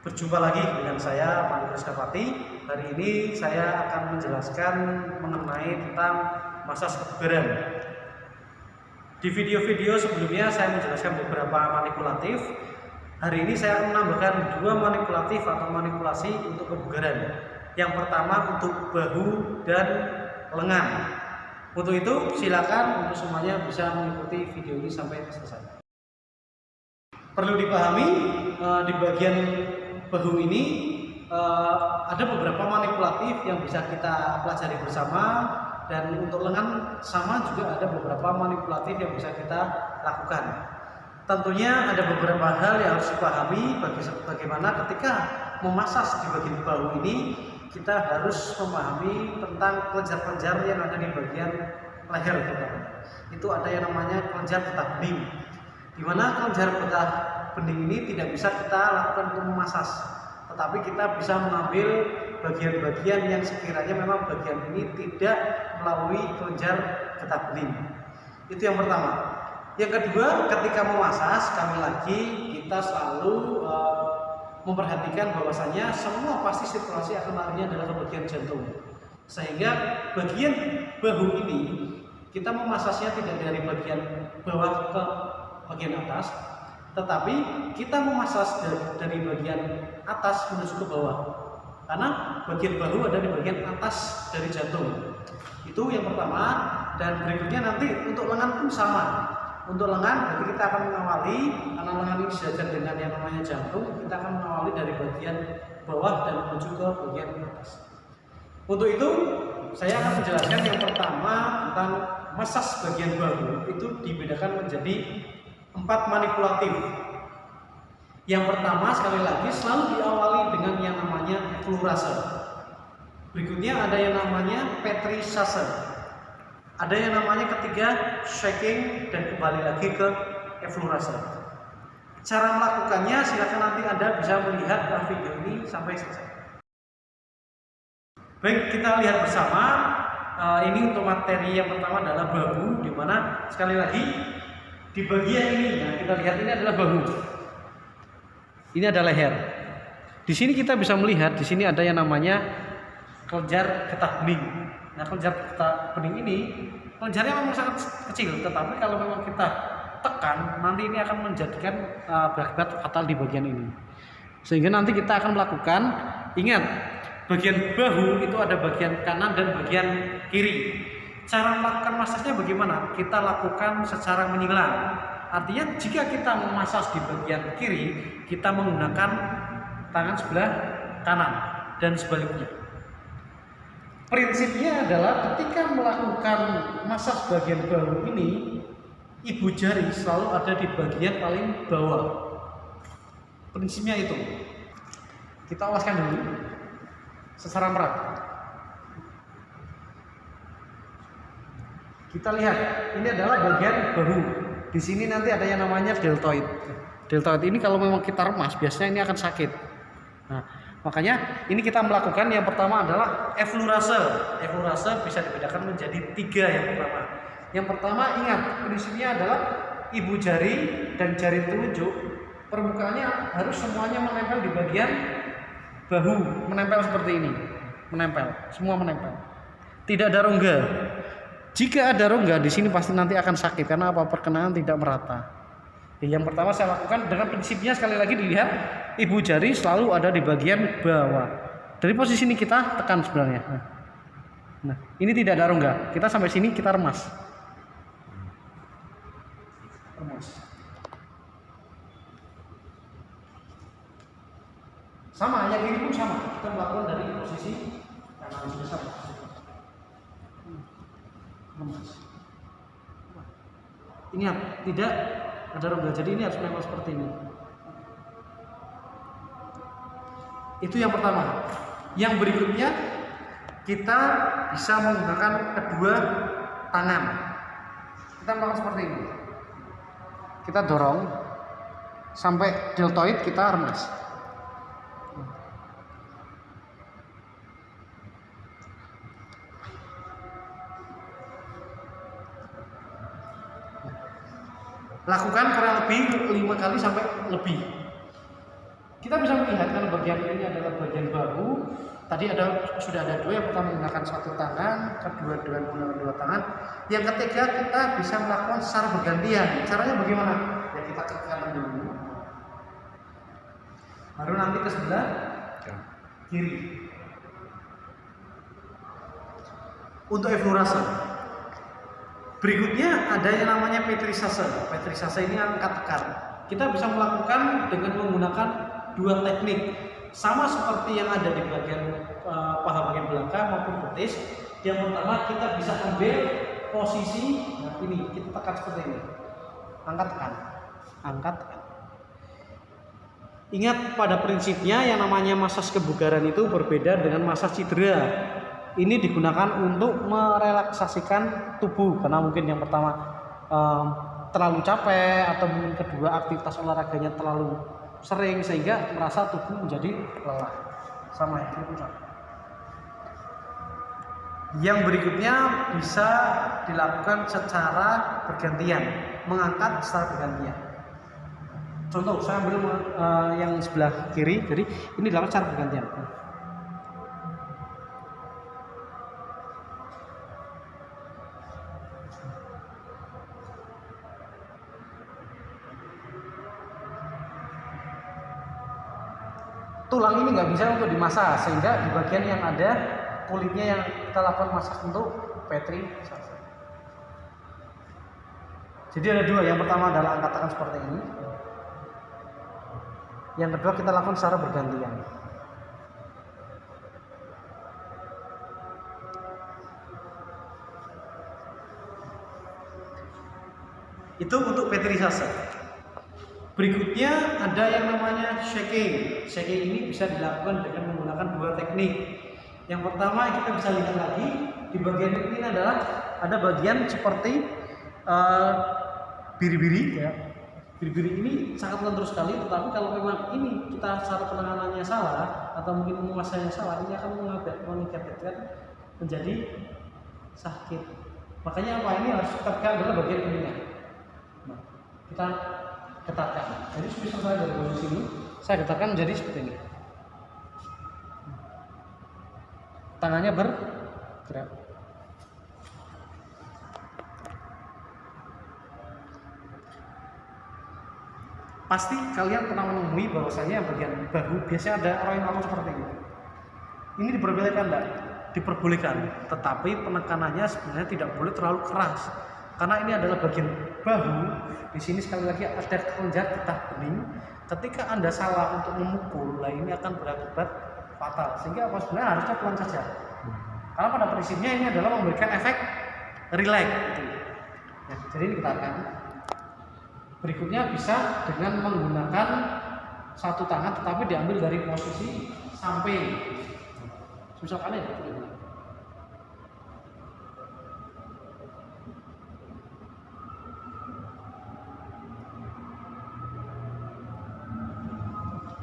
Berjumpa lagi dengan saya, Pak Nurul Skapati. Hari ini saya akan menjelaskan mengenai tentang massage kebugaran. Di video-video sebelumnya saya menjelaskan beberapa manipulatif. Hari ini saya akan menambahkan dua manipulatif atau manipulasi untuk kebugaran. Yang pertama untuk bahu dan lengan. Untuk itu silakan untuk semuanya bisa mengikuti video ini sampai selesai. Perlu dipahami di bagian bahu ini ada beberapa manipulatif yang bisa kita pelajari bersama, dan untuk lengan sama juga ada beberapa manipulatif yang bisa kita lakukan. Tentunya ada beberapa hal yang harus dipahami bagaimana ketika memasas di bagian bahu ini kita harus memahami tentang kelenjar-kelenjar yang ada di bagian leher kita. Itu ada yang namanya kelenjar getah bening, di mana kelenjar getah bening ini tidak bisa kita lakukan untuk memasas, tetapi kita bisa mengambil bagian-bagian yang sekiranya memang bagian ini tidak melalui kelenjar getah bening. Itu yang pertama. Yang kedua, ketika memasas, sekali lagi kita selalu memperhatikan bahwasanya semua pasti sirkulasi akan larinya adalah ke bagian jantung, sehingga bagian bahu ini kita memasasnya tidak dari bagian bawah ke bagian atas, tetapi kita memasas dari bagian atas menuju ke bawah, karena bagian bahu ada di bagian atas dari jantung. Itu yang pertama. Dan berikutnya nanti untuk lengan pun sama. Untuk lengan berarti kita akan mengawali, karena lengan ini sejajar dengan yang namanya jantung, kita akan mengawali dari bagian bawah dan menuju ke bagian atas. Untuk itu saya akan menjelaskan yang pertama tentang massage bagian bahu. Itu dibedakan menjadi 4 manipulatif. Yang pertama, sekali lagi selalu diawali dengan yang namanya effleurase. Berikutnya ada yang namanya pétrissage. Ada yang namanya ketiga shaking, dan kembali lagi ke effleurase. Cara melakukannya silakan nanti Anda bisa melihat video ini sampai selesai. Baik, kita lihat bersama. Ini untuk materi yang pertama adalah bahu, di mana sekali lagi di bagian ini, nah kita lihat ini adalah bahu. Ini ada leher. Di sini kita bisa melihat di sini ada yang namanya kelenjar getah bening. Nah, kelenjar getah bening ini kelenjarnya memang sangat kecil, tetapi kalau memang kita tekan, nanti ini akan menjadikan berakibat fatal di bagian ini. Sehingga nanti kita akan melakukan, ingat, bagian bahu itu ada bagian kanan dan bagian kiri. Cara melakukan masasnya bagaimana? Kita lakukan secara menyilang. Artinya jika kita memasas di bagian kiri, kita menggunakan tangan sebelah kanan dan sebaliknya. Prinsipnya adalah ketika melakukan masas bagian bahu ini, ibu jari selalu ada di bagian paling bawah. Prinsipnya itu. Kita olaskan dulu secara merata. Kita lihat, ini adalah bagian bahu. Di sini nanti ada yang namanya deltoid. Deltoid ini kalau memang kita remas, biasanya ini akan sakit. Nah, makanya ini kita melakukan yang pertama adalah effleurase. Effleurase bisa dibedakan menjadi 3 yang pertama. Yang pertama, ingat, prinsipnya adalah ibu jari dan jari telunjuk permukaannya harus semuanya menempel di bagian bahu, menempel seperti ini. Menempel, semua menempel. Tidak ada rongga. Jika ada rongga di sini pasti nanti akan sakit karena apa? Perkenaan tidak merata. Yang pertama saya lakukan dengan prinsipnya, sekali lagi dilihat, ibu jari selalu ada di bagian bawah. Dari posisi ini kita tekan sebenarnya. Nah, ini tidak ada rongga. Kita sampai sini kita remas. Remas. Sama, yang ini pun sama. Kita melakukan dari posisi kanan sebesar. Remas. Ini tidak ada rongga, jadi ini harus memang seperti ini. Itu yang pertama. Yang berikutnya kita bisa menggunakan kedua tangan. Kita melakukan seperti ini. Kita dorong sampai deltoid, kita remas. Lakukan kurang lebih 5 kali sampai lebih. Kita bisa melihat kalau bagian ini adalah bagian bahu. Tadi sudah ada dua, yang pertama menggunakan satu tangan, kedua dengan menggunakan dua tangan. Yang ketiga kita bisa melakukan secara bergantian. Caranya bagaimana? Ya kita tekan dulu, baru nanti ke sebelah kiri. Untuk effleurage. Berikutnya ada yang namanya Petrisase. Petrisase ini angkat tekan. Kita bisa melakukan dengan menggunakan dua teknik, sama seperti yang ada di bagian paha bagian belakang maupun betis. Yang pertama kita bisa ambil posisi, nah ini kita tekan seperti ini, angkat tekan, angkat tekan. Ingat pada prinsipnya yang namanya masas kebugaran itu berbeda dengan masas cedera. Ini digunakan untuk merelaksasikan tubuh, karena mungkin yang pertama terlalu capek, atau mungkin kedua aktivitas olahraganya terlalu sering sehingga merasa tubuh menjadi lelah. Sama ya, yang berikutnya bisa dilakukan secara bergantian, mengangkat secara bergantian. Contoh saya ambil yang sebelah kiri, jadi ini dilakukan secara bergantian. Tulang ini nggak bisa untuk dimasak, sehingga di bagian yang ada kulitnya yang kita lakukan masak untuk Petrisase. Jadi ada dua, yang pertama adalah angkat tekan seperti ini, yang kedua kita lakukan secara bergantian. Itu untuk Petrisase. Berikutnya ada yang namanya shaking. Shaking ini bisa dilakukan dengan menggunakan dua teknik. Yang pertama kita bisa lihat lagi di bagian ini adalah ada bagian seperti biri-biri ya. Biri-biri ini sangat lentur sekali, tetapi kalau memang ini kita cara penanganannya salah atau mungkin menguasainya salah, ini akan mengakibatkan menjadi sakit. Makanya apa, ini harus kita tekan adalah bagian ininya. Nah, kita ketatkan. Jadi sebisa saya dari posisi ini, saya getarkan menjadi seperti ini. Tangannya bergerak. Pasti kalian pernah menemui bahwasanya bagian bahu biasanya ada orang yang melakukan seperti ini. Ini diperbolehkan enggak? Diperbolehkan, tetapi penekanannya sebenarnya tidak boleh terlalu keras. Karena ini adalah bagian bahu. Di sini sekali lagi ada kelenjar getah bening. Ketika Anda salah untuk memukul, nah ini akan berakibat fatal. Sehingga apa, sebenarnya harusnya pelan saja. Karena pada prinsipnya ini adalah memberikan efek relax. Nah, jadi ini kita akan. Berikutnya bisa dengan menggunakan satu tangan, tetapi diambil dari posisi samping. Misalkan ya.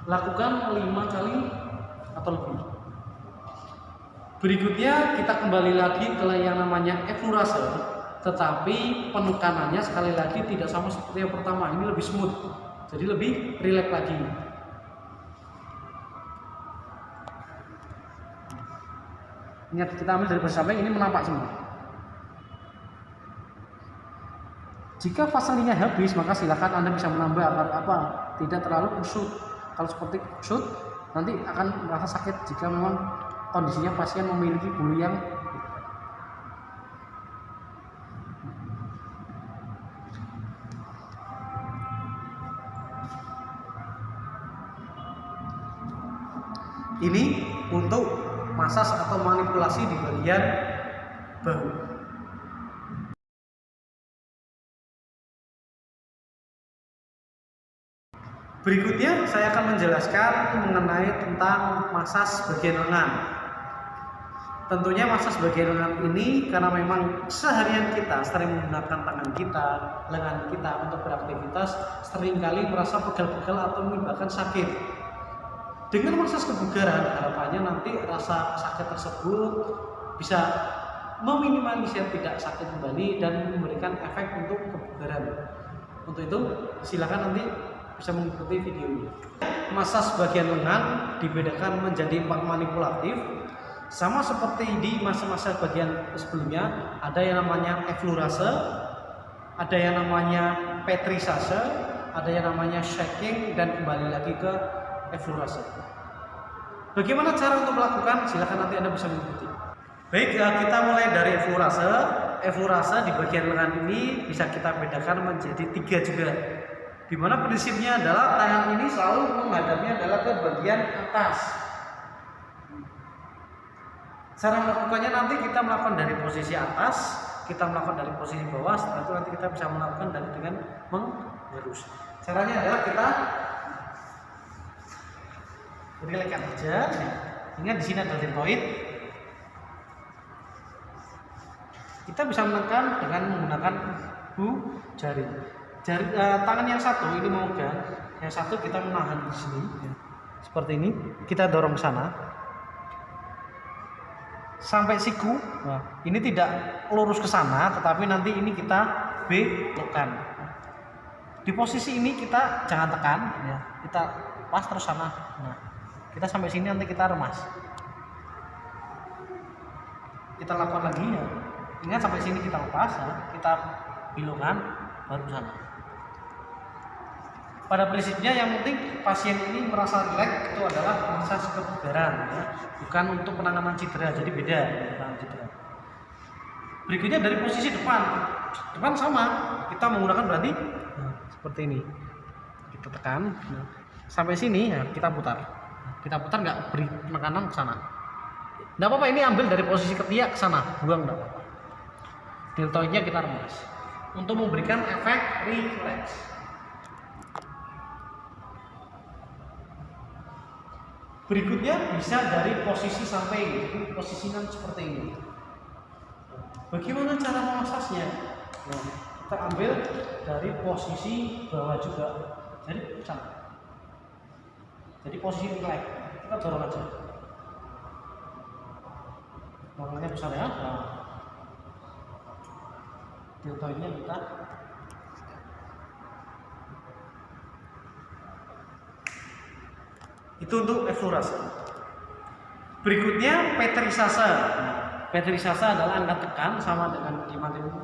Lakukan 5 kali atau lebih. Berikutnya kita kembali lagi ke yang namanya effleurage, tetapi penekanannya sekali lagi tidak sama seperti yang pertama. Ini lebih smooth, jadi lebih rileks lagi. Ingat, kita ambil dari posisi samping, ini menampak semua. Jika faselinya habis, maka silakan Anda bisa menambah agar apa, tidak terlalu kusut. Kalau seperti kusut, nanti akan merasa sakit jika memang kondisinya pasien memiliki bulu yang ini untuk masas atau manipulasi di bagian bahu. Berikutnya saya akan menjelaskan mengenai tentang masas bagian lengan. Tentunya masas bagian lengan ini karena memang seharian kita sering menggunakan tangan kita, lengan kita untuk beraktivitas, seringkali merasa pegal-pegal atau menyebabkan sakit. Dengan masas kebugaran, harapannya nanti rasa sakit tersebut bisa meminimalisir tidak sakit kembali dan memberikan efek untuk kebugaran. Untuk itu silakan nanti bisa mengikuti video ini. Masas bagian lengan dibedakan menjadi 4 manipulatif. Sama seperti di masa-masa bagian sebelumnya, ada yang namanya effleurase, ada yang namanya pétrissage, ada yang namanya shaking, dan kembali lagi ke effleurase. Bagaimana cara untuk melakukan? Silahkan nanti Anda bisa mengikuti. Baik, kita mulai dari effleurase. Effleurase di bagian lengan ini bisa kita bedakan menjadi 3 juga. Di mana prinsipnya adalah tangan ini selalu menghadapnya adalah ke bagian atas. Cara melakukannya nanti kita melakukan dari posisi atas, kita melakukan dari posisi bawah, setelah itu nanti kita bisa melakukan dengan mengerus. Caranya adalah kita rilekkan aja. Ingat di sini ada deltoid. Kita bisa menekan dengan menggunakan jari. Tangan yang satu ini memegang, yang satu kita menahan di sini, ya. Seperti ini. Kita dorong ke sana sampai siku. Nah, ini tidak lurus ke sana, tetapi nanti ini kita belokkan. Di posisi ini kita jangan tekan, ya. Kita pas terus sana. Nah, kita sampai sini nanti kita remas. Kita lakukan lagi, ya. Ingat sampai sini kita lepas, ya. Kita belokkan baru ke sana. Pada prinsipnya yang penting pasien ini merasa rileks itu adalah massage kebugaran, ya. Bukan untuk penanganan cedera, jadi beda penanganan cedera. Berikutnya dari posisi depan sama, kita menggunakan berarti seperti ini, kita tekan sampai sini, ya, kita putar nggak beri penekanan ke sana. Nggak apa-apa, ini ambil dari posisi ketiak ke sana, buang nggak apa-apa. Deltoidnya kita remas untuk memberikan efek rileks. Berikutnya bisa dari posisi sampai ini, posisinya seperti ini. Bagaimana cara memasasnya? Nah, kita ambil dari posisi bawah juga, jadi sama. Jadi posisi rileks, kita dorong aja. Dorongannya besar, ya. Nah, deltoidnya kita itu untuk effleurase. Berikutnya pétrissage. Pétrissage adalah angkat tekan sama dengan di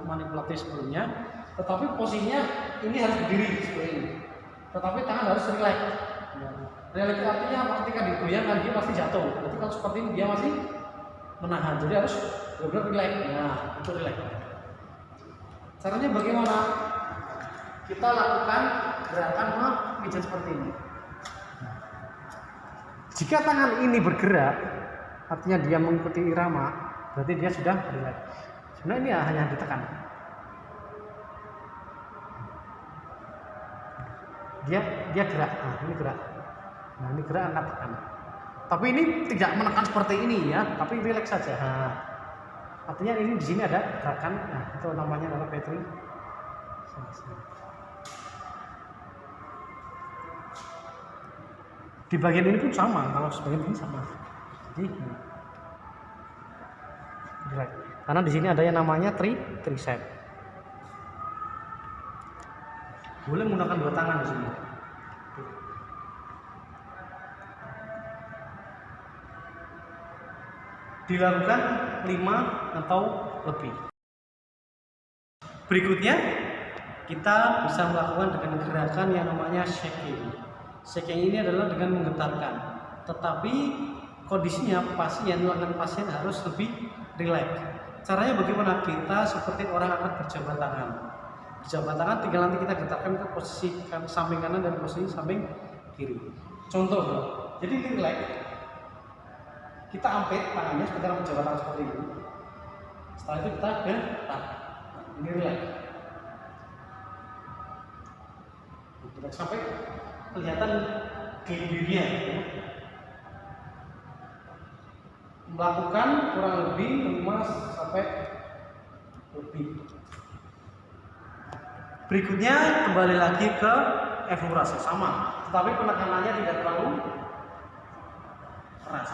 manipulatif sebelumnya, tetapi posisinya ini harus berdiri seperti ini. Tetapi tangan harus rileks. Rileks artinya apa? Ketika digoyangkan dia pasti jatuh. Berarti kalau seperti ini dia masih menahan. Jadi harus benar-benar rileks. Nah, itu rileks. Caranya bagaimana? Kita lakukan gerakan memijat seperti ini. Jika tangan ini bergerak, artinya dia mengikuti irama, berarti dia sudah rileks. Sebenarnya ini hanya ditekan. Dia gerak. Nah, ini gerak. Nah, ini gerak angkat tekan. Tapi ini tidak menekan seperti ini, ya, tapi rileks saja. Nah, artinya ini di sini ada gerakan. Nah, itu namanya adalah pétrissage. Di bagian ini pun sama, kalau sebagian ini sama. Jadi karena di sini ada yang namanya tricep. Boleh menggunakan 2 tangan di sini. Dilakukan 5 atau lebih. Berikutnya kita bisa melakukan dengan gerakan yang namanya shaking. Shaking ini adalah dengan menggetarkan, tetapi kondisinya lengan pasien harus lebih rileks. Caranya bagaimana? Kita seperti orang akan berjabat tangan. Berjabat tangan tinggal nanti kita getarkan ke posisi samping kanan dan posisi samping kiri. Contoh, jadi ini rileks. Kita ampit tangannya seperti orang berjabat tangan seperti ini. Setelah itu kita getar. Ini rileks. Kita sampai kelihatan gelindingnya, ya. Melakukan kurang lebih 5 sampai lebih. Berikutnya kembali lagi ke effleurase sama, tetapi penekanannya tidak terlalu keras.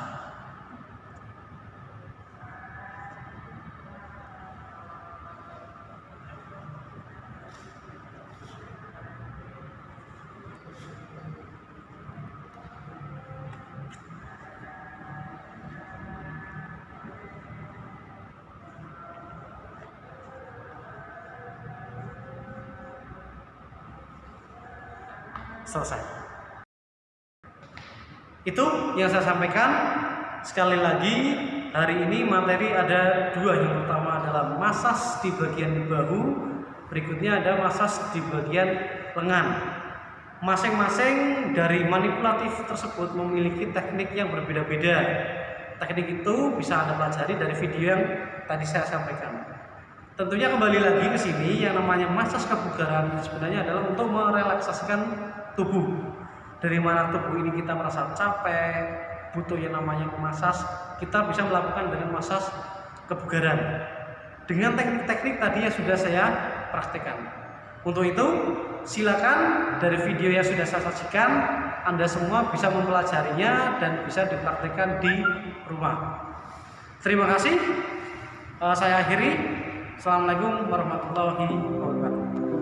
selesai. Itu yang saya sampaikan. Sekali lagi, hari ini materi ada dua. Yang pertama adalah masas di bagian bahu, berikutnya ada masas di bagian lengan. Masing-masing dari manipulatif tersebut memiliki teknik yang berbeda-beda. Teknik itu bisa Anda pelajari dari video yang tadi saya sampaikan. Tentunya kembali lagi ke sini, yang namanya masas kebugaran sebenarnya adalah untuk merelaksasikan tubuh. Dari mana tubuh ini kita merasa capek, butuh yang namanya masas, kita bisa melakukan dengan masas kebugaran dengan teknik-teknik tadi yang sudah saya praktekkan. Untuk itu, silakan dari video yang sudah saya sajikan, Anda semua bisa mempelajarinya dan bisa dipraktekkan di rumah. Terima kasih. Saya akhiri. Assalamualaikum warahmatullahi wabarakatuh.